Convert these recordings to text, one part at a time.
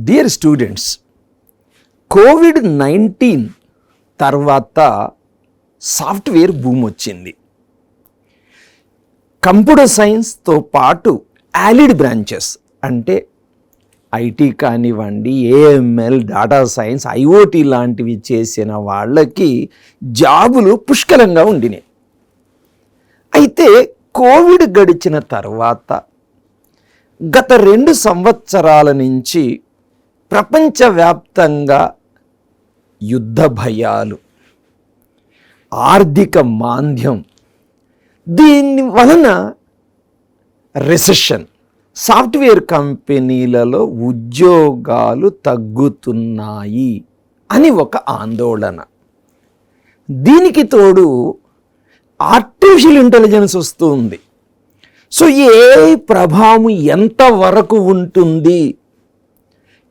Dear students, COVID-19 తర్వాత software boom వచ్చింది. Computer సైన్స్తో పాటు యాలిడ్ బ్రాంచెస్ అంటే ఐటీ కానివ్వండి, ఏఎంఎల్, డేటా సైన్స్, ఐఓటీ లాంటివి చేసిన వాళ్ళకి జాబులు పుష్కలంగా ఉండినాయి. అయితే కోవిడ్ గడిచిన తర్వాత గత 2 సంవత్సరాల నుంచి ప్రపంచవ్యాప్తంగా యుద్ధ భయాలు, ఆర్థిక మాంద్యం, దీని వలన రిసెషన్, సాఫ్ట్వేర్ కంపెనీలలో ఉద్యోగాలు తగ్గుతున్నాయి అని ఒక ఆందోళన. దీనికి తోడు ఆర్టిఫిషియల్ ఇంటెలిజెన్స్ వస్తుంది. సో ఏ ప్రభావం ఎంతవరకు ఉంటుంది?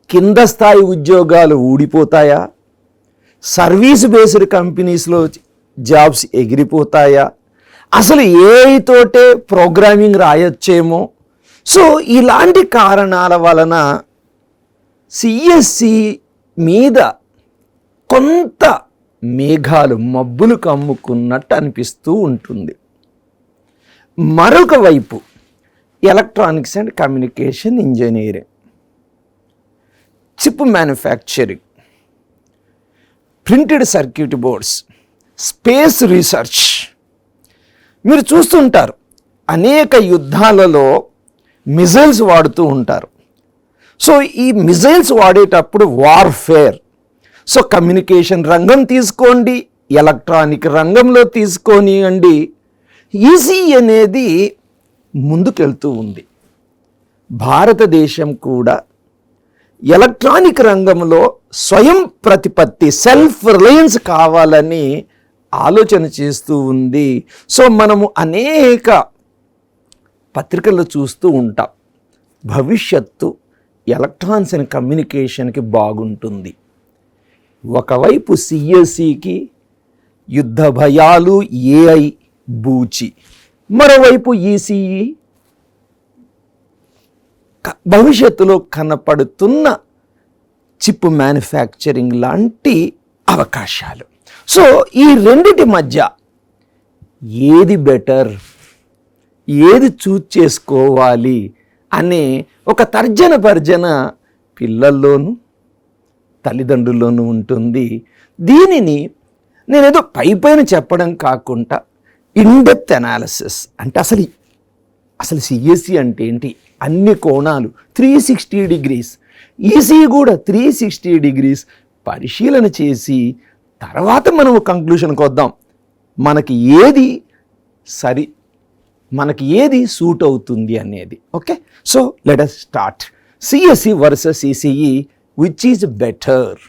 కింద స్థాయి ఉద్యోగాలు ఊడిపోతాయా? సర్వీస్ బేస్డ్ కంపెనీస్లో జాబ్స్ ఎగిరిపోతాయా? అసలు ఏఐ తోటే ప్రోగ్రామింగ్ రాయొచ్చేమో. సో ఇలాంటి కారణాల వలన సిఎస్సి మీద కొంత మేఘాలు, మబ్బులు కమ్ముకున్నట్టు అనిపిస్తూ ఉంటుంది. మరొక వైపు electronics and communication engineering, chip manufacturing, printed circuit boards, space research. మీరు చూస్తుంటారు అనేక యుద్ధాలలో మిజైల్స్ వాడుతూ ఉంటారు. సో ఈ మిజైల్స్ వాడేటప్పుడు వార్ఫేర్. సో కమ్యూనికేషన్ రంగం తీసుకోండి, ఎలక్ట్రానిక్ రంగంలో తీసుకోనివ్వండి, ఈసీ అనేది ముందుకెళ్తూ ఉంది. భారతదేశం కూడా ఎలక్ట్రానిక్ రంగంలో స్వయం ప్రతిపత్తి, సెల్ఫ్ రిలయన్స్ కావాలని ఆలోచన చేస్తూ ఉంది. సో మనము అనేక పత్రికల్లో చూస్తూ ఉంటాం, భవిష్యత్తు ఎలక్ట్రానిక్స్ అండ్ కమ్యూనికేషన్కి బాగుంటుంది. ఒకవైపు సిఎస్సికి యుద్ధ భయాలు, ఏఐ బూచి, మరోవైపు ఈసీఈ భవిష్యత్తులో కనపడుతున్న చిప్ మ్యానుఫ్యాక్చరింగ్ లాంటి అవకాశాలు. సో ఈ రెండిటి మధ్య ఏది బెటర్, ఏది చూజ్ చేసుకోవాలి అనే ఒక తర్జన భర్జన పిల్లల్లోనూ తల్లిదండ్రుల్లోనూ ఉంటుంది. దీనిని నేనేదో పైపైన చెప్పడం కాకుండా ఇన్డెప్త్ అనాలిసిస్ అంటే అసలు సిఎస్సి అంటే ఏంటి, అన్ని కోణాలు 360 degrees, ఈసీ కూడా 360 degrees పరిశీలన చేసి తర్వాత మనం కంక్లూషన్కి వద్దాం. మనకి ఏది సూట్ అవుతుంది అనేది. Okay, so let us start. CSC versus ECE, which is better?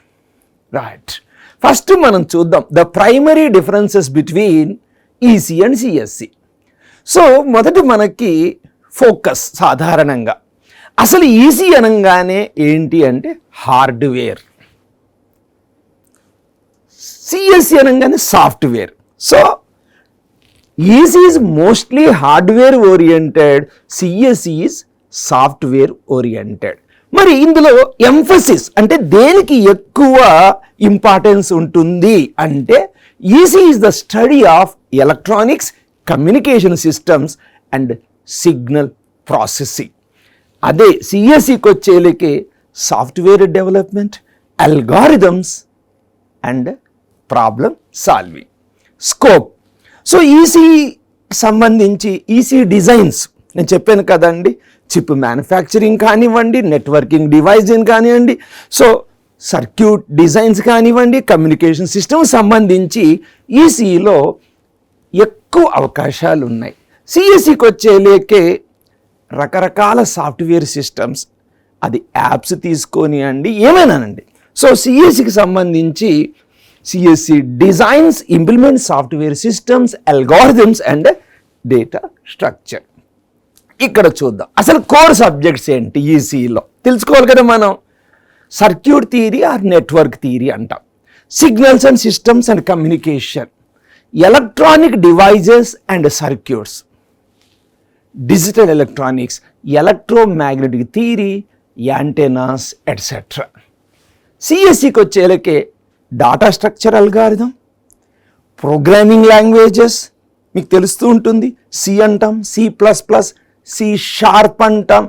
Right, first మనం చూద్దాం the primary differences between EC and CSC. So మొదటి మనకి ఫోకస్ సాధారణంగా అసలు ఈసీ అనగానే ఏంటి అంటే హార్డ్వేర్, సిఎస్సి అనగానే software. So EC is mostly hardware oriented, CSC is software oriented. మరి ఇందులో ఎంఫసిస్ అంటే దేనికి ఎక్కువ ఇంపార్టెన్స్ ఉంటుంది అంటే EC is the study of electronics, communication systems and signal processing. అదే సిఎస్సికి వచ్చేలకే software development, algorithms and problem solving. Scope. So EC సంబంధించి ఈసీ డిజైన్స్ నేను చెప్పాను కదండి, చిప్ మ్యానుఫ్యాక్చరింగ్ కానివ్వండి, నెట్వర్కింగ్ డివైజింగ్ కానివ్వండి, సో సర్క్యూట్ డిజైన్స్ కానివ్వండి, కమ్యూనికేషన్ సిస్టమ్ సంబంధించి ఈసీలో ఎక్కువ అవకాశాలు ఉన్నాయి. సిఎస్సికి వచ్చేలేకే రకరకాల సాఫ్ట్వేర్ సిస్టమ్స్, అది యాప్స్ తీసుకొనియండి, ఏమైనానండి. సో సిఎస్సికి సంబంధించి CSE designs, implement software systems, algorithms and data structure. ఇక్కడ చూద్దాం అసలు కోర్ సబ్జెక్ట్స్ ఏంటి ఈసీలో తెలుసుకోవాలి కదా మనం. Circuit theory or network theory అంటాం, signals and systems and communication, electronic devices and circuits, digital electronics, electromagnetic theory, antennas etcetera. సిఎస్సికి వచ్చేలకే data structure algorithm, programming languages మీకు తెలుస్తూ ఉంటుంది. సి అంటాం, C++, C# అంటాం,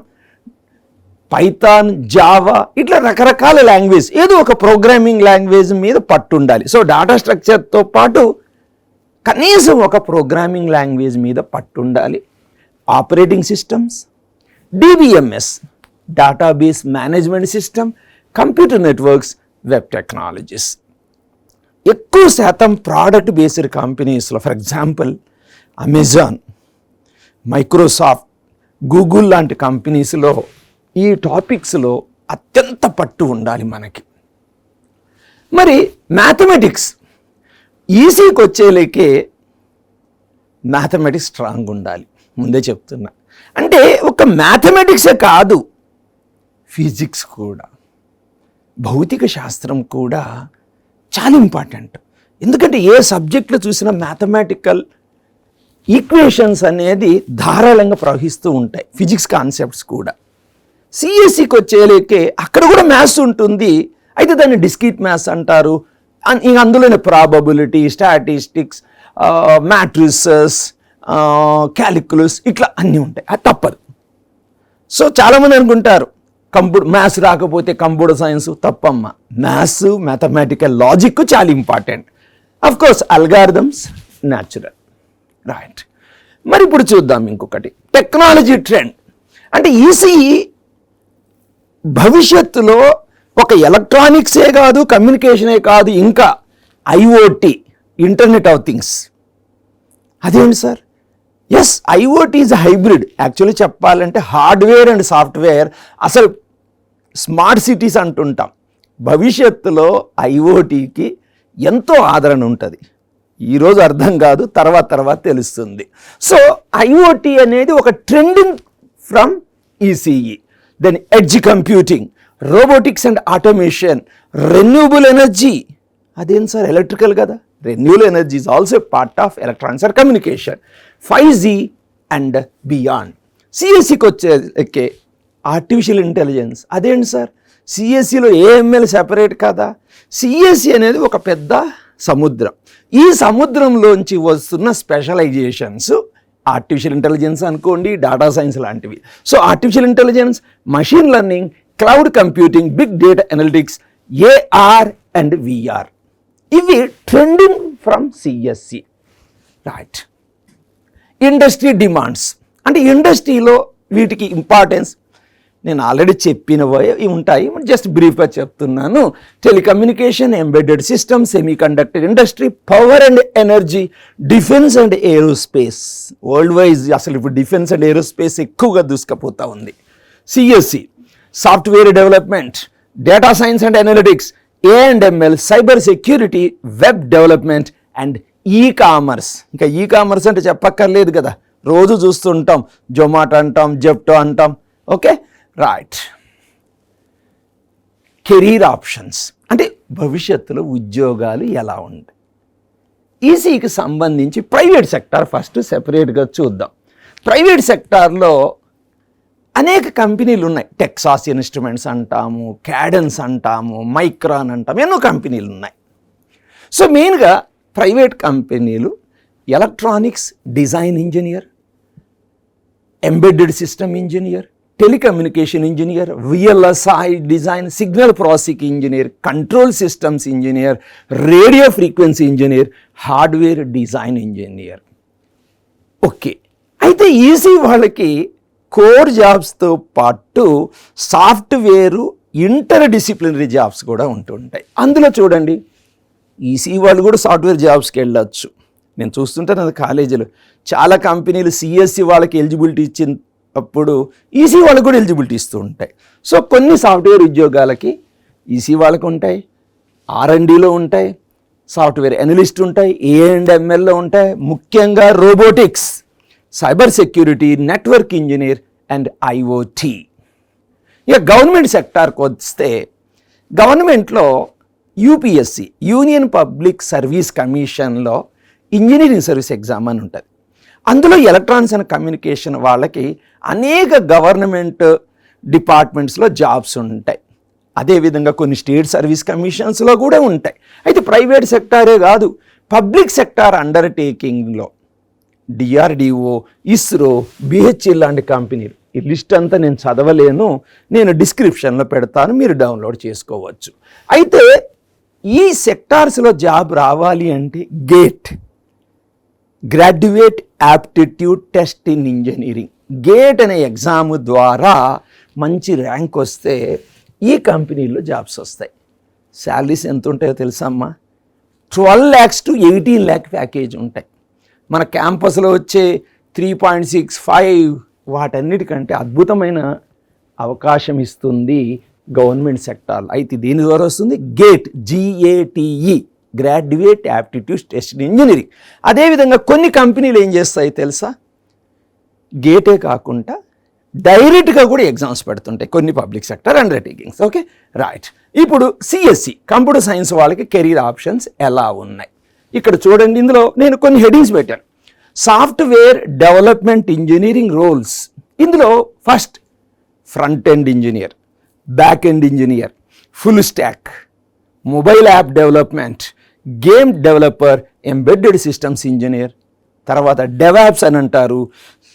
పైథాన్, జావా, ఇట్లా రకరకాల లాంగ్వేజ్, ఏదో ఒక ప్రోగ్రామింగ్ లాంగ్వేజ్ మీద పట్టు ఉండాలి. సో డాటా స్ట్రక్చర్తో పాటు కనీసం ఒక ప్రోగ్రామింగ్ లాంగ్వేజ్ మీద పట్టు ఉండాలి. Operating systems, DBMS, database management system, computer networks, web technologies. ఎక్కువ శాతం ప్రోడక్ట్ బేస్డ్ కంపెనీస్లో, for example Amazon, Microsoft, Google లాంటి కంపెనీస్లో ఈ టాపిక్స్లో అత్యంత పట్టు ఉండాలి మనకి. మరి మ్యాథమెటిక్స్, ఈసీకి వచ్చేలేకే మ్యాథమెటిక్స్ స్ట్రాంగ్ ఉండాలి, ముందే చెప్తున్నా. అంటే ఒక మ్యాథమెటిక్సే కాదు, ఫిజిక్స్ కూడా, భౌతిక శాస్త్రం కూడా చాలా ఇంపార్టెంట్. ఎందుకంటే ఏ సబ్జెక్ట్లో చూసినా మ్యాథమెటికల్ ఈక్వేషన్స్ అనేది ధారాళంగా ప్రవహిస్తూ ఉంటాయి, ఫిజిక్స్ కాన్సెప్ట్స్ కూడా. సిఎస్సికి వచ్చేలేకే అక్కడ కూడా మ్యాథ్స్ ఉంటుంది, అయితే దాన్ని డిస్క్రీట్ మ్యాథ్స్ అంటారు. అందులోనే ప్రాబబిలిటీ, స్టాటిస్టిక్స్, మ్యాట్రిసెస్, క్యాలిక్యులస్, ఇట్లా అన్నీ ఉంటాయి. అది తప్పదు. సో చాలామంది అనుకుంటారు మ్యాథ్స్ రాకపోతే కంప్యూటర్ సైన్స్. తప్పమ్మ, మ్యాథ్స్, మ్యాథమెటికల్ లాజిక్ చాలా important. Of course algorithms natural, right. మరి ఇప్పుడు చూద్దాం ఇంకొకటి, టెక్నాలజీ ట్రెండ్. అంటే ఈసీఈ భవిష్యత్తులో ఒక ఎలక్ట్రానిక్సే కాదు, కమ్యూనికేషనే కాదు, ఇంకా ఐఓటీ, ఇంటర్నెట్ ఆఫ్ థింగ్స్. అదేంటి sir? Yes, IoT is hybrid. Actually చెప్పాలంటే హార్డ్వేర్ అండ్ సాఫ్ట్వేర్. అసలు స్మార్ట్ సిటీస్ అంటుంటాం. భవిష్యత్తులో ఐఓటీకి ఎంతో ఆదరణ ఉంటుంది. ఈరోజు అర్థం కాదు, తర్వాత తెలుస్తుంది. సో ఐఓటీ అనేది ఒక trending from ECE. Then edge computing, robotics and automation, renewable energy. అదేం సార్? ఎలక్ట్రికల్ కదా. Renewable energy is also part of electronics and communication. 5G and beyond. సిఎస్సికి వచ్చే ఆర్టిఫిషియల్ ఇంటెలిజెన్స్. అదేంటి సార్? సిఎస్సిలో ఏఎంఎల్ సెపరేట్ కదా. సిఎస్సి అనేది ఒక పెద్ద సముద్రం. ఈ సముద్రంలోంచి వస్తున్న స్పెషలైజేషన్స్ ఆర్టిఫిషియల్ ఇంటెలిజెన్స్ అనుకోండి, డేటా సైన్స్ లాంటివి. So artificial intelligence, machine learning, cloud computing, big data analytics, AR and VR, ఇవి trending from CSC, right. Industry demands, అంటే ఇండస్ట్రీలో వీటికి ఇంపార్టెన్స్ నేను ఆల్రెడీ చెప్పినవి ఉంటాయి, జస్ట్ బ్రీఫ్గా చెప్తున్నాను. Telecommunication, embedded system, semiconductor industry, power and energy, defence and aerospace. World wise అసలు ఇప్పుడు డిఫెన్స్ అండ్ ఏరోస్పేస్ ఎక్కువగా దూసుకుపోతూ ఉంది. CSC, software development, data science and analytics, A&ML, cyber security, web development and commerce. ఇంకా commerce అంటే చెప్పక్కర్లేదు కదా, రోజు చూస్తుంటాం. జొమాటో అంటాం, జెప్టో అంటాం. Okay, right. కెరీర్ ఆప్షన్స్, అంటే భవిష్యత్తులో ఉద్యోగాలు ఎలా ఉంటాయి. ఈసీకి సంబంధించి ప్రైవేట్ సెక్టార్ ఫస్ట్ సెపరేట్గా చూద్దాం. ప్రైవేట్ సెక్టార్లో అనేక కంపెనీలు ఉన్నాయి. టెక్సాస్ ఇన్స్ట్రుమెంట్స్ అంటాము, క్యాడెన్స్ అంటాము, మైక్రాన్ అంటాము, ఎన్నో కంపెనీలు ఉన్నాయి. సో మెయిన్గా ప్రైవేట్ కంపెనీలు electronics design engineer, embedded system engineer, telecommunication engineer, VLSI design, signal processing engineer, control systems engineer, radio frequency engineer, hardware design engineer. Okay, అయితే ఈసీ వాళ్ళకి కోర్ జాబ్స్తో పాటు సాఫ్ట్వేరు, ఇంటర్ డిసిప్లినరీ జాబ్స్ కూడా ఉంటుంటాయి. అందులో చూడండి, EC వాళ్ళు కూడా సాఫ్ట్వేర్ జాబ్స్కి వెళ్ళొచ్చు. నేను చూస్తుంటాను అది కాలేజీలో చాలా కంపెనీలు సిఎస్సి వాళ్ళకి ఎలిజిబిలిటీ ఇచ్చినప్పుడు ఈసీ వాళ్ళకి కూడా ఎలిజిబిలిటీ ఇస్తూ ఉంటాయి. సో కొన్ని సాఫ్ట్వేర్ ఉద్యోగాలకి ఈసీ వాళ్ళకు ఉంటాయి, R&Dలో ఉంటాయి, సాఫ్ట్వేర్ అనలిస్ట్ ఉంటాయి, A&MLలో ఉంటాయి, ముఖ్యంగా robotics, cyber security, network engineer and IoT. ఇక గవర్నమెంట్ సెక్టార్కి వస్తే గవర్నమెంట్లో యూపీఎస్సి, యూనియన్ పబ్లిక్ సర్వీస్ కమిషన్లో ఇంజనీరింగ్ సర్వీస్ ఎగ్జామ్ అని ఉంటుంది. అందులో ఎలక్ట్రానిక్స్ అండ్ కమ్యూనికేషన్ వాళ్ళకి అనేక గవర్నమెంట్ డిపార్ట్మెంట్స్లో జాబ్స్ ఉంటాయి. అదేవిధంగా కొన్ని స్టేట్ సర్వీస్ కమిషన్స్లో కూడా ఉంటాయి. అయితే ప్రైవేట్ సెక్టారే కాదు, పబ్లిక్ సెక్టార్ అండర్టేకింగ్లో డిఆర్డిఓ, ఇస్రో, బిహెచ్ఎల్ లాంటి కంపెనీలు, ఈ లిస్ట్ అంతా నేను చదవలేను, నేను డిస్క్రిప్షన్లో పెడతాను, మీరు డౌన్లోడ్ చేసుకోవచ్చు. అయితే ఈ సెక్టార్స్లో జాబ్ రావాలి అంటే gate, graduate aptitude test in engineering, gate అనే ఎగ్జామ్ ద్వారా మంచి ర్యాంక్ వస్తే ఈ కంపెనీల్లో జాబ్స్ వస్తాయి. శాలరీస్ ఎంత ఉంటాయో తెలుసమ్మా? 12 lakhs to 18 lakh ప్యాకేజ్ ఉంటాయి. మన క్యాంపస్లో వచ్చే 3.65 వాటన్నిటికంటే అద్భుతమైన అవకాశం ఇస్తుంది గవర్నమెంట్ సెక్టార్. అయితే దీని ద్వారా వస్తుంది gate, GATE, graduate aptitude test in engineering. అదేవిధంగా కొన్ని కంపెనీలు ఏం చేస్తాయి తెలుసా? గేటే కాకుండా డైరెక్ట్గా కూడా ఎగ్జామ్స్ పెడుతుంటాయి కొన్ని public sector undertakings. Okay, right. ఇప్పుడు సిఎస్సి, కంప్యూటర్ సైన్స్ వాళ్ళకి కెరీర్ ఆప్షన్స్ ఎలా ఉన్నాయి ఇక్కడ చూడండి. ఇందులో నేను కొన్ని హెడింగ్స్ పెట్టాను. సాఫ్ట్వేర్ డెవలప్మెంట్ ఇంజనీరింగ్ రోల్స్, ఇందులో first front end engineer, back end engineer, full stock, mobile app development, game developer, embedded systems engineer, తర్వాత డెవాప్స్ అని అంటారు,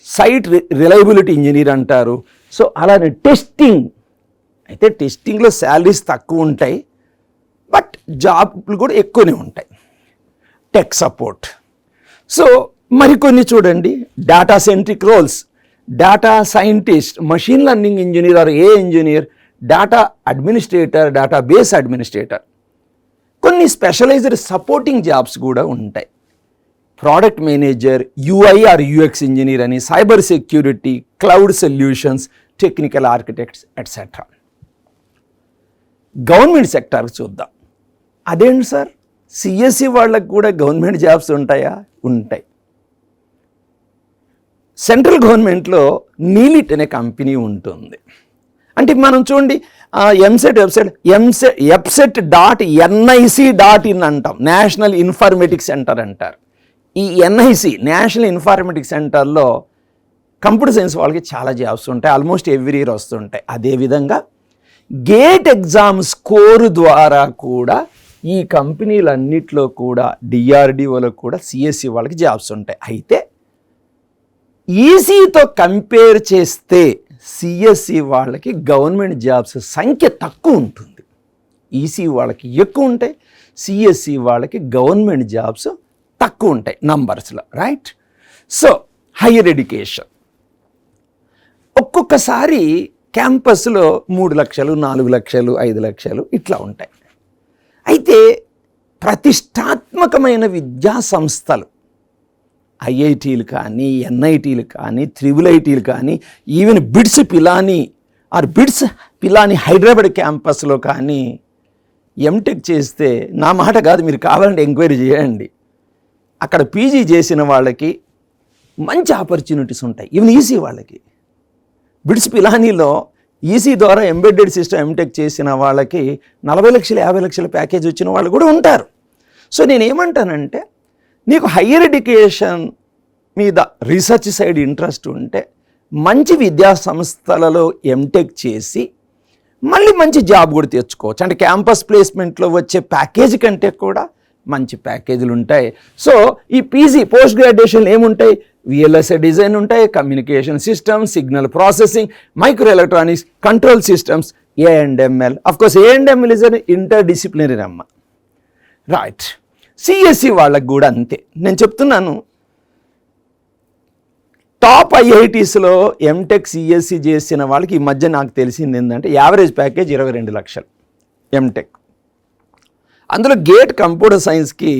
సైట్ రిలయబిలిటీ ఇంజనీర్ అంటారు. సో అలానే టెస్టింగ్, అయితే టెస్టింగ్లో శాలరీస్ తక్కువ ఉంటాయి, బట్ జాబ్లు కూడా ఎక్కువనే ఉంటాయి. Tech support. సో మరికొన్ని చూడండి, data centric roles, data scientist, machine learning engineer or a engineer, data administrator, data base administrator. కొన్ని స్పెషలైజ్డ్ సపోర్టింగ్ జాబ్స్ కూడా ఉంటాయి. Product manager, UI or UX engineer అని, cyber security, cloud solutions, technical architects etcetera. Government సెక్టార్కి చూద్దాం. అదేంటి sir, CSC వాళ్ళకి కూడా government jobs ఉంటాయా? ఉంటాయి. సెంట్రల్ గవర్నమెంట్లో నీలిట్ అనే కంపెనీ ఉంటుంది. అంటే మనం చూడండి, EPSET.NIC.in అంటాం, నేషనల్ ఇన్ఫర్మేటిక్స్ సెంటర్ అంటారు. ఈ NIC, నేషనల్ ఇన్ఫర్మేటిక్స్ సెంటర్లో కంప్యూటర్ సైన్స్ వాళ్ళకి చాలా జాబ్స్ ఉంటాయి, ఆల్మోస్ట్ ఎవ్రీ ఇయర్ వస్తుంటాయి. అదేవిధంగా గేట్ ఎగ్జామ్ స్కోర్ ద్వారా కూడా ఈ కంపెనీలన్నిట్లో కూడా DRDOలో కూడా సిఎస్సి వాళ్ళకి జాబ్స్ ఉంటాయి. అయితే ఈసీతో కంపేర్ చేస్తే సిఎస్సి వాళ్ళకి గవర్నమెంట్ జాబ్స్ సంఖ్య తక్కువ ఉంటుంది. ఈసీ వాళ్ళకి ఎక్కువ ఉంటాయి, సిఎస్సి వాళ్ళకి గవర్నమెంట్ జాబ్స్ తక్కువ ఉంటాయి నంబర్స్లో, రైట్? సో హైయర్ ఎడ్యుకేషన్ ఒక్కొక్కసారి క్యాంపస్లో 3 లక్షలు, 4 లక్షలు, 5 లక్షలు ఇట్లా ఉంటాయి. అయితే ప్రతిష్టాత్మకమైన విద్యా సంస్థలు, IITలు కానీ, NITలు కానీ, IIITలు కానీ, ఈవెన్ బిట్స్ పిలాని హైదరాబాద్ క్యాంపస్లో కానీ ఎంటెక్ చేస్తే, నా మాట కాదు, మీరు కావాలంటే ఎంక్వైరీ చేయండి, అక్కడ పీజీ చేసిన వాళ్ళకి మంచి ఆపర్చునిటీస్ ఉంటాయి. ఈవెన్ ఈసీ వాళ్ళకి, బిట్స్ పిలానీలో ఈసీ ద్వారా ఎంబెడెడ్ సిస్టమ్ ఎంటెక్ చేసిన వాళ్ళకి 40 లక్షలు, 50 లక్షల ప్యాకేజ్ వచ్చిన వాళ్ళు కూడా ఉంటారు. సో నేనేమంటానంటే, నీకు హయ్యర్ ఎడ్యుకేషన్ మీద రీసెర్చ్ సైడ్ ఇంట్రెస్ట్ ఉంటే మంచి విద్యా సంస్థలలో ఎంటెక్ చేసి మళ్ళీ మంచి జాబ్ కూడా తెచ్చుకోవచ్చు. అంటే క్యాంపస్ ప్లేస్మెంట్లో వచ్చే ప్యాకేజ్ కంటే కూడా మంచి ప్యాకేజీలు ఉంటాయి. సో ఈ పీజీ, పోస్ట్ గ్రాడ్యుయేషన్ ఏముంటాయి? VLSI డిజైన్ ఉంటాయి, communication systems, signal processing, micro electronics, control systems, A&ML. Of course A&ML is an inter disciplinary అమ్మ, రైట్? సిఎస్సి వాళ్ళకి కూడా అంతే. నేను చెప్తున్నాను, టాప్ IITsలో ఎంటెక్ సిఎస్సి చేసిన వాళ్ళకి ఈ మధ్య నాకు తెలిసింది ఏంటంటే యావరేజ్ ప్యాకేజ్ 22 లక్షలు ఎంటెక్. అందులో గేట్ కంప్యూటర్ సైన్స్కి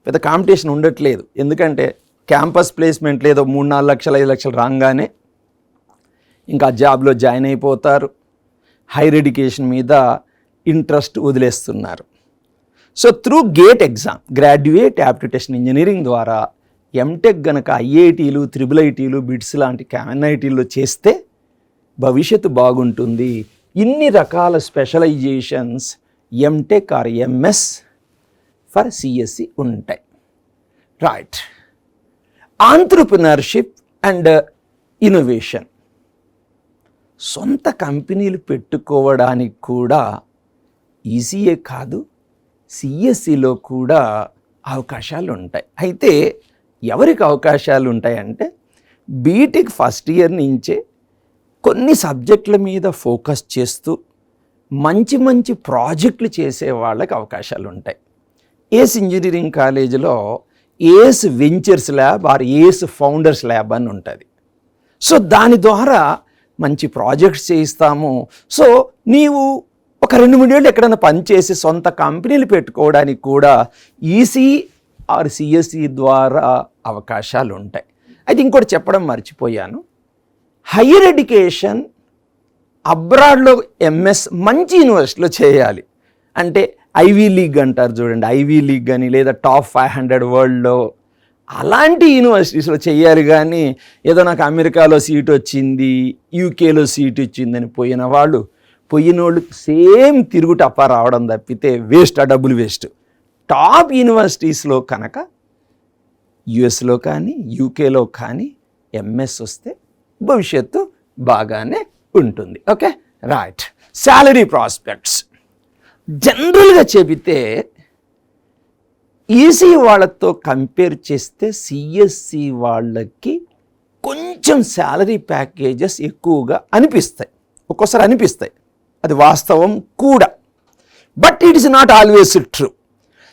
పెద్ద కాంపిటీషన్ ఉండట్లేదు, ఎందుకంటే క్యాంపస్ ప్లేస్మెంట్ లేదో 3-4 లక్షలు, 5 లక్షలు రాగానే ఇంకా జాబ్లో జాయిన్ అయిపోతారు. హైయర్ ఎడ్యుకేషన్ మీద ఇంట్రెస్ట్ వదిలేస్తున్నారు. So through gate exam, graduate aptitude test engineering ద్వారా ఎంటెక్ గనక IITలు, IIITలు, బిట్స్ లాంటి NITల్లో చేస్తే భవిష్యత్తు బాగుంటుంది. ఇన్ని రకాల specialisations MTech or MS for CSE ఉంటాయి, రైట్? Entrepreneurship and innovation. సొంత కంపెనీలు పెట్టుకోవడానికి కూడా ఈసీఏ కాదు, సిఎస్సిలో కూడా అవకాశాలు ఉంటాయి. అయితే ఎవరికి అవకాశాలు ఉంటాయంటే బీటెక్ ఫస్ట్ ఇయర్ నుంచే కొన్ని సబ్జెక్టుల మీద ఫోకస్ చేస్తూ మంచి మంచి ప్రాజెక్టులు చేసే వాళ్ళకి అవకాశాలు ఉంటాయి. ఏస్ ఇంజనీరింగ్ కాలేజీలో Ace ventures lab or Ace founders lab అని ఉంటుంది. సో దాని ద్వారా మంచి ప్రాజెక్ట్స్ చేయిస్తాము. సో నీవు ఒక 2-3 ఏళ్ళు ఎక్కడైనా పనిచేసి సొంత కంపెనీలు పెట్టుకోవడానికి కూడా ఈసీ ఆర్ సిఎస్సి ద్వారా అవకాశాలు ఉంటాయి. అయితే ఇంకోటి చెప్పడం మర్చిపోయాను, హయ్యర్ ఎడ్యుకేషన్ అబ్రాడ్లో ఎంఎస్ మంచి యూనివర్సిటీలో చేయాలి. అంటే ఐవీ లీగ్ అంటారు చూడండి, ఐవీ లీగ్ అని, లేదా టాప్ 500 వరల్డ్లో అలాంటి యూనివర్సిటీస్లో చేయాలి. కానీ ఏదో నాకు అమెరికాలో సీట్ వచ్చింది, యూకేలో సీట్ వచ్చిందని పోయినోళ్ళు సేమ్ తిరుగుటప్ప రావడం తప్పితే వేస్ట్, ఆ డబ్బులు వేస్ట్. టాప్ యూనివర్సిటీస్లో కనుక యుఎస్లో కానీ యూకేలో కానీ ఎంఎస్ వస్తే భవిష్యత్తు బాగానే ఉంటుంది. Okay, right. శాలరీ ప్రాస్పెక్ట్స్ జనరల్గా చెబితే ఈసీ వాళ్ళతో కంపేర్ చేస్తే సిఎస్సి వాళ్ళకి కొంచెం శాలరీ ప్యాకేజెస్ ఎక్కువగా అనిపిస్తాయి, ఒక్కోసారి అనిపిస్తాయి, అది వాస్తవం కూడా. But it is not always true.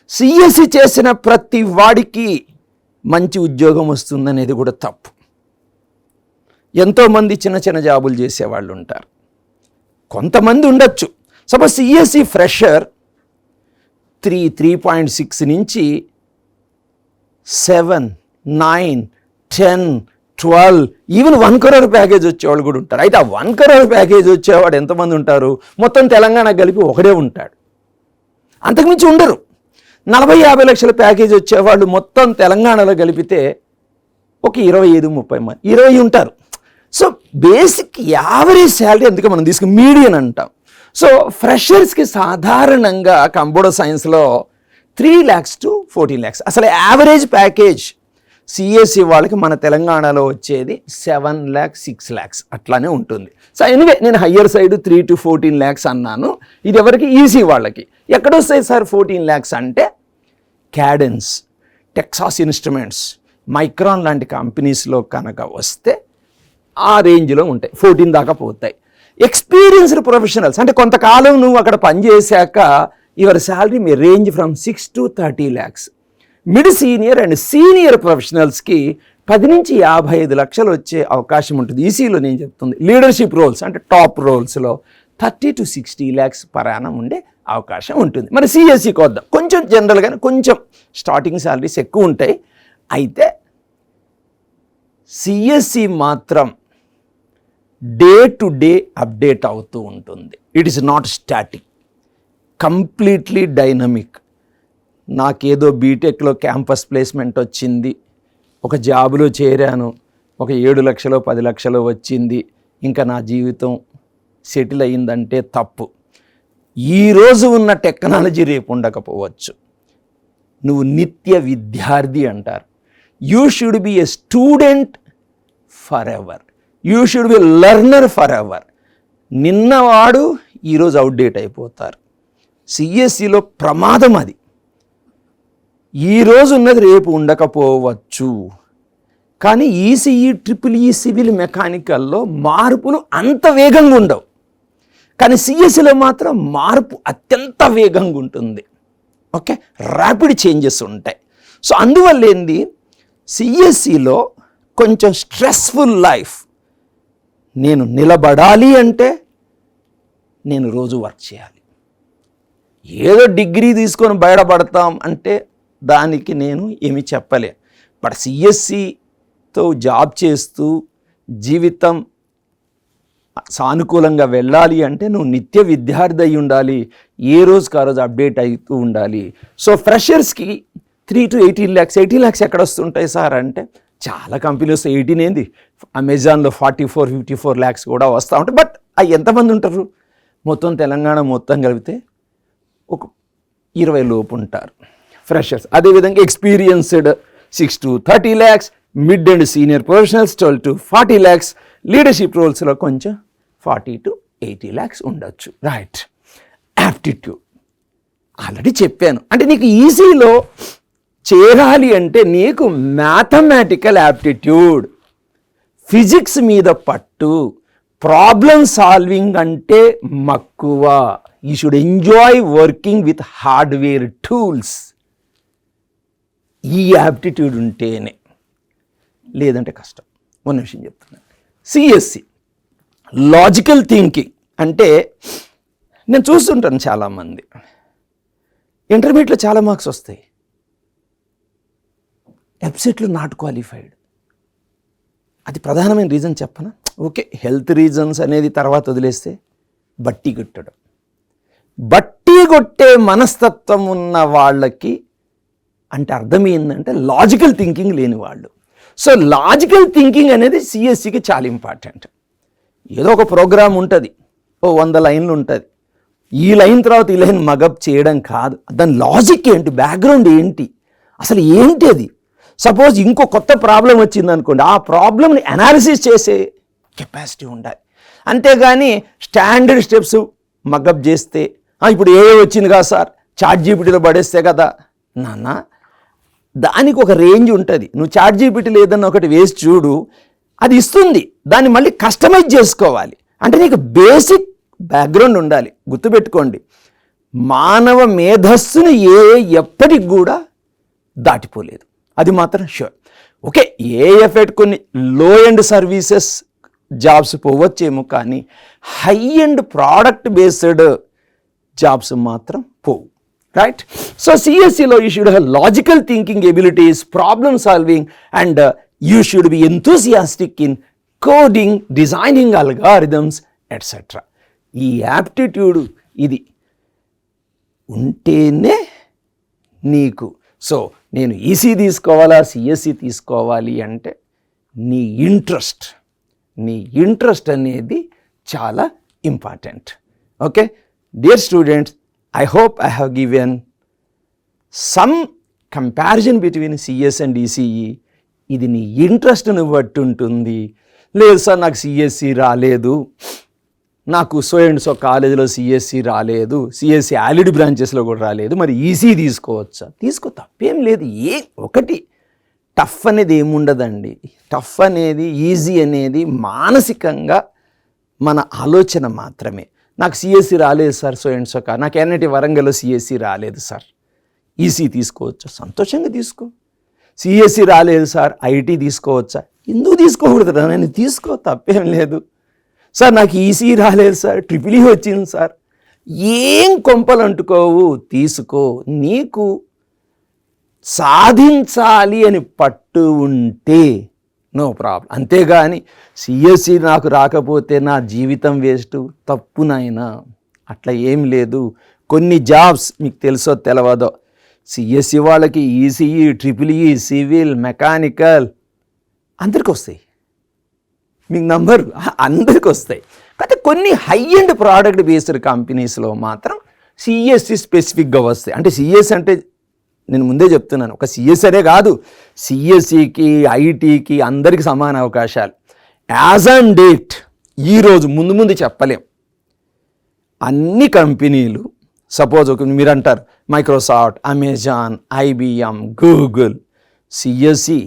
CSC చేసిన ప్రతి వాడికి మంచి ఉద్యోగం వస్తుందనేది కూడా తప్పు. ఎంతోమంది చిన్న చిన్న జాబులు చేసేవాళ్ళు ఉంటారు, కొంతమంది ఉండొచ్చు. సపోజ్ సిఎస్సి ఫ్రెషర్ 3.6 నుంచి 7, 9, 10, 12 ఈవెన్ 1 crore ప్యాకేజ్ వచ్చేవాళ్ళు కూడా ఉంటారు. అయితే ఆ 1 crore ప్యాకేజ్ వచ్చేవాడు ఎంతమంది ఉంటారు? మొత్తం తెలంగాణ కలిపి ఒకడే ఉంటాడు, అంతకుమించి ఉండరు. 40-50 లక్షల ప్యాకేజ్ వచ్చేవాళ్ళు మొత్తం తెలంగాణలో కలిపితే ఒక 25-30 మంది, 20 ఉంటారు. సో బేసిక్ యావరేజ్ శాలరీ అందుకే మనం తీసుకుని మీడియన్ అంటాం. సో ఫ్రెషర్స్కి సాధారణంగా కంప్యూటర్ సైన్స్లో 3 lakhs to 14 lakhs అసలు యావరేజ్ ప్యాకేజ్. సిఎస్సి వాళ్ళకి మన తెలంగాణలో వచ్చేది 7 lakhs, 6 lakhs అట్లానే ఉంటుంది. సో ఎనివే నేను హయ్యర్ సైడ్ 3 to 14 lakhs అన్నాను. ఇది ఎవరికి? ఈసీ వాళ్ళకి. ఎక్కడొస్తాయి సార్ 14 lakhs అంటే క్యాడెన్స్, టెక్సాస్ ఇన్స్ట్రుమెంట్స్, మైక్రాన్ లాంటి కంపెనీస్లో కనుక వస్తే ఆ రేంజ్లో ఉంటాయి, 14 దాకా పోతాయి. ఎక్స్పీరియన్స్డ్ ప్రొఫెషనల్స్ అంటే కొంతకాలం నువ్వు అక్కడ పనిచేశాక your salary may range from 6 to 30 lakhs. Mid senior and senior ప్రొఫెషనల్స్కి 10 నుంచి 55 లక్షలు వచ్చే అవకాశం ఉంటుంది. ఈసీలో నేను చెప్తుంది లీడర్షిప్ రోల్స్ అంటే top రోల్స్లో 30 to 60 lakhs per annum ఉండే అవకాశం ఉంటుంది. మరి సిఎస్సికి వద్దాం. కొంచెం జనరల్గానే కొంచెం స్టార్టింగ్ శాలరీస్ ఎక్కువ ఉంటాయి. అయితే సిఎస్సి మాత్రం డే టు డే అప్డేట్ అవుతూ ఉంటుంది. It is not static, completely dynamic. నాకేదో బీటెక్లో క్యాంపస్ ప్లేస్మెంట్ వచ్చింది, ఒక జాబులో చేరాను, ఒక 7 లక్షలు 10 లక్షలు వచ్చింది, ఇంకా నా జీవితం సెటిల్ అయ్యిందంటే తప్పు. ఈరోజు ఉన్న టెక్నాలజీ రేపు ఉండకపోవచ్చు. నువ్వు నిత్య విద్యార్థి అంటారు. You should be a student forever, you should be learner forever. నిన్నవాడు ఈరోజు అవుట్డేట్ అయిపోతారు. సిఎస్సిలో ప్రమాదం అది. ఈరోజు ఉన్నది రేపు ఉండకపోవచ్చు. కానీ ఈసీఈ, ట్రిపుల్ ఈ, సివిల్, మెకానికల్లో మార్పులు అంత వేగంగా ఉండవు. కానీ సిఎస్సిలో మాత్రం మార్పు అత్యంత వేగంగా ఉంటుంది. ఓకే, ర్యాపిడ్ చేంజెస్ ఉంటాయి. సో అందువల్ల ఏంది, సిఎస్సిలో కొంచెం స్ట్రెస్ఫుల్ లైఫ్. నేను నిలబడాలి అంటే నేను రోజు వర్క్ చేయాలి. ఏదో డిగ్రీ తీసుకొని బయటపడతాం అంటే దానికి నేను ఏమి చెప్పలేను. బట్ సిఎస్సితో జాబ్ చేస్తూ జీవితం సానుకూలంగా వెళ్ళాలి అంటే నువ్వు నిత్య విద్యార్థి అయి ఉండాలి, ఏ రోజుకి ఆ రోజు అప్డేట్ అవుతూ ఉండాలి. సో ఫ్రెషర్స్కి 3 to 18 lakhs. 18 lakhs ఎక్కడ వస్తుంటాయి సార్ అంటే చాలా కంపెనీస్ 18 ఏంది, అమెజాన్లో 44-54 lakhs కూడా వస్తూ ఉంటాయి. బట్ అవి ఎంతమంది ఉంటారు? మొత్తం తెలంగాణ మొత్తం కలిపితే ఒక 20 లోపు ఉంటారు ఫ్రెషర్స్. అదేవిధంగా experienced 6 to 30 lakhs, mid and senior professionals 12 to 40 lakhs, leadership రోల్స్లో కొంచెం 40 to 80 lakhs ఉండొచ్చు. రైట్. యాప్టిట్యూడ్ ఆల్రెడీ చెప్పాను. అంటే నీకు ఈసీలో చేరాలి అంటే నీకు మ్యాథమెటికల్ యాప్టిట్యూడ్, ఫిజిక్స్ మీద పట్టు, ప్రాబ్లమ్ సాల్వింగ్ అంటే మక్కువ. You should enjoy working with hardware tools. ఈ యాప్టిట్యూడ్ ఉంటేనే, లేదంటే కష్టం. ఒక నిమిషం చెప్తున్నాను. సిఎస్సి లాజికల్ థింకింగ్ అంటే నేను చూస్తుంటాను చాలామంది ఇంటర్మీడియట్లో చాలా మార్క్స్ వస్తాయి, ఎబ్సెట్లో నాట్ క్వాలిఫైడ్. అది ప్రధానమైన రీజన్ చెప్పనా? ఓకే, హెల్త్ రీజన్స్ అనేది తర్వాత వదిలేస్తే బట్టి కొట్టడం. బట్టి కొట్టే మనస్తత్వం ఉన్న వాళ్ళకి అంటే అర్థం ఏంటంటే లాజికల్ థింకింగ్ లేని వాళ్ళు. సో లాజికల్ థింకింగ్ అనేది సిఎస్సికి చాలా ఇంపార్టెంట్. ఏదో ఒక ప్రోగ్రామ్ ఉంటుంది, 100 లైన్లు ఉంటుంది, ఈ లైన్ తర్వాత ఈ లైన్ మగప్ చేయడం కాదు. దాని లాజిక్ ఏంటి, బ్యాక్గ్రౌండ్ ఏంటి, అసలు ఏంటి అది. సపోజ్ ఇంకో కొత్త ప్రాబ్లం వచ్చింది అనుకోండి, ఆ ప్రాబ్లమ్ని అనాలిసిస్ చేసే కెపాసిటీ ఉండాలి. అంతేగాని స్టాండర్డ్ స్టెప్స్ మగప్ చేస్తే ఇప్పుడు ఏ వచ్చింది కదా సార్, చాట్జీపీటీలో పడేస్తే కదా నాన్న. దానికి ఒక రేంజ్ ఉంటుంది. నువ్వు చాట్జీపీటీలో ఏదన్నా ఒకటి వేసి చూడు, అది ఇస్తుంది. దాన్ని మళ్ళీ కస్టమైజ్ చేసుకోవాలి. అంటే నీకు బేసిక్ బ్యాక్గ్రౌండ్ ఉండాలి. గుర్తుపెట్టుకోండి, మానవ మేధస్సుని ఎప్పటికి కూడా దాటిపోలేదు, అది మాత్రం షూర్. ఓకే, ఏఎఫ్ఎట్ కొన్ని లో ఎండ్ సర్వీసెస్ జాబ్స్ పోవచ్చేమో, కానీ high end product based jobs మాత్రం పోవు. రైట్. సో సిఎస్సిలో you should have logical thinking abilities, problem solving, and you should be enthusiastic in coding, designing algorithms etcetera. ఈ యాప్టిట్యూడ్ ఇది ఉంటేనే నీకు. సో నేను ఈసీ తీసుకోవాలా సిఎస్సి తీసుకోవాలి అంటే నీ ఇంట్రెస్ట్ అనేది చాలా important. Okay dear students, I hope I have given some comparison between CS and ECE. ఇది నీ ఇంట్రెస్ట్ని బట్టి ఉంటుంది. లేదు సార్ నాకు సిఎస్సి రాలేదు, నాకు సో అండ్ సో కాలేజీలో సిఎస్సి రాలేదు, సిఎస్సి ఆల్రెడీ బ్రాంచెస్లో కూడా రాలేదు, మరి ఈసీ తీసుకోవచ్చా? తీసుకో, తప్పేం లేదు. ఒకటి టఫ్ అనేది ఏముండదండి. టఫ్ అనేది, ఈజీ అనేది మానసికంగా మన ఆలోచన మాత్రమే. నాకు సిఎస్సి రాలేదు సార్, సో అండ్ సో కాదు, నాకు ఎన్ఐటి వరంగల్లో సిఎస్సి రాలేదు సార్, ఈసీ తీసుకోవచ్చా? సంతోషంగా తీసుకో. సిఎస్సి రాలేదు సార్, ఐటీ తీసుకోవచ్చా? ఎందుకు తీసుకోకూడదు? నేను తీసుకో, తప్పేం లేదు. సార్ నాకు ఈసీ రాలేదు సార్, ట్రిపుల్ ఈ వచ్చింది సార్, ఏం కొంపలు అంటుకోవు, తీసుకో. నీకు సాధించాలి అని పట్టు ఉంటే నో ప్రాబ్లం. అంతేగాని సిఎస్సి నాకు రాకపోతే నా జీవితం వేస్ట్, తప్పు నాయనా, అట్లా ఏం లేదు. కొన్ని జాబ్స్ మీకు తెలుసో తెలవదో, సిఎస్సి వాళ్ళకి ECE, triple E, civil, mechanical అందరికి వస్తాయి. మీకు నంబరు అందరికి వస్తాయి. కాకపోతే కొన్ని హై ఎండ్ ప్రోడక్ట్ బేస్డ్ కంపెనీస్లో మాత్రం సిఎస్సి స్పెసిఫిక్గా వస్తాయి. అంటే సిఎస్సి అంటే నేను ముందే చెప్తున్నాను, ఒక సిఎస్సి అనే కాదు, సిఎస్సికి, ఐటీకి అందరికీ సమాన అవకాశాలు. యాజ్ ఆన్ డేట్ ఈరోజు ముందు చెప్పలేం. అన్ని కంపెనీలు సపోజ్ మీరు అంటారు Microsoft, Amazon, IBM, Google, CSE,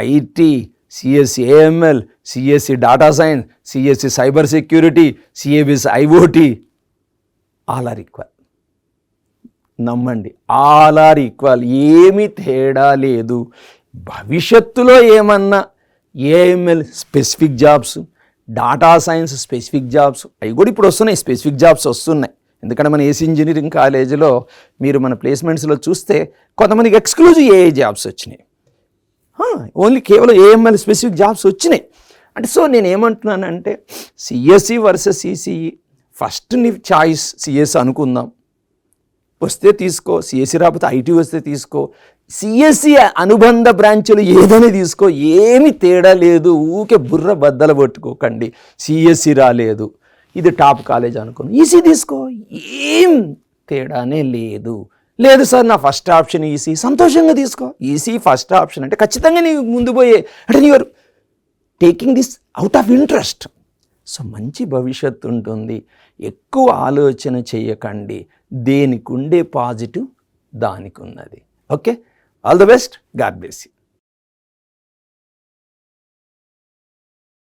IT, CSE AML, CSE data science, CSE cyber security, CABS IoT, all are equal. నమ్మండి, ఆల్ ఆర్ ఈక్వల్, ఏమీ తేడా లేదు. భవిష్యత్తులో ఏమన్నా AML specific jobs, data science specific jobs, అవి కూడా ఇప్పుడు వస్తున్నాయి, స్పెసిఫిక్ జాబ్స్ వస్తున్నాయి. ఎందుకంటే మన ఏసీ ఇంజనీరింగ్ కాలేజీలో మీరు మన ప్లేస్మెంట్స్లో చూస్తే కొంతమందికి ఎక్స్క్లూజివ్ ఏఐ జాబ్స్ వచ్చినాయి, ఓన్లీ కేవలం ఏఎంఎల్ స్పెసిఫిక్ జాబ్స్ వచ్చినాయి. అంటే సో నేను ఏమంటున్నానంటే సిఎస్సి వర్సెస్ ఈసీఈ, ఫస్ట్ నీ చాయిస్ సిఎస్సి అనుకుందాం, వస్తే తీసుకో. సిఎస్సి రాకపోతే ఐటీ వస్తే తీసుకో. సిఎస్సి అనుబంధ బ్రాంచులు ఏదైనా తీసుకో, ఏమి తేడా లేదు. ఊకే బుర్ర బద్దలు పట్టుకోకండి. సిఎస్సి రాలేదు, ఇది టాప్ కాలేజ్ అనుకోండి, ఈసీ తీసుకో, ఏం తేడానే లేదు. లేదు సార్ నా ఫస్ట్ ఆప్షన్ ఈసీ, సంతోషంగా తీసుకో. ఈసీ ఫస్ట్ ఆప్షన్ అంటే ఖచ్చితంగా నీకు ముందు పోయే, అంటే you're taking this out of interest. So మంచి భవిష్యత్తు ఉంటుంది. ఎక్కువ ఆలోచన చేయకండి, దేనికి ఉండే పాజిటివ్ దానికి ఉన్నది. Okay, all the best, God bless you.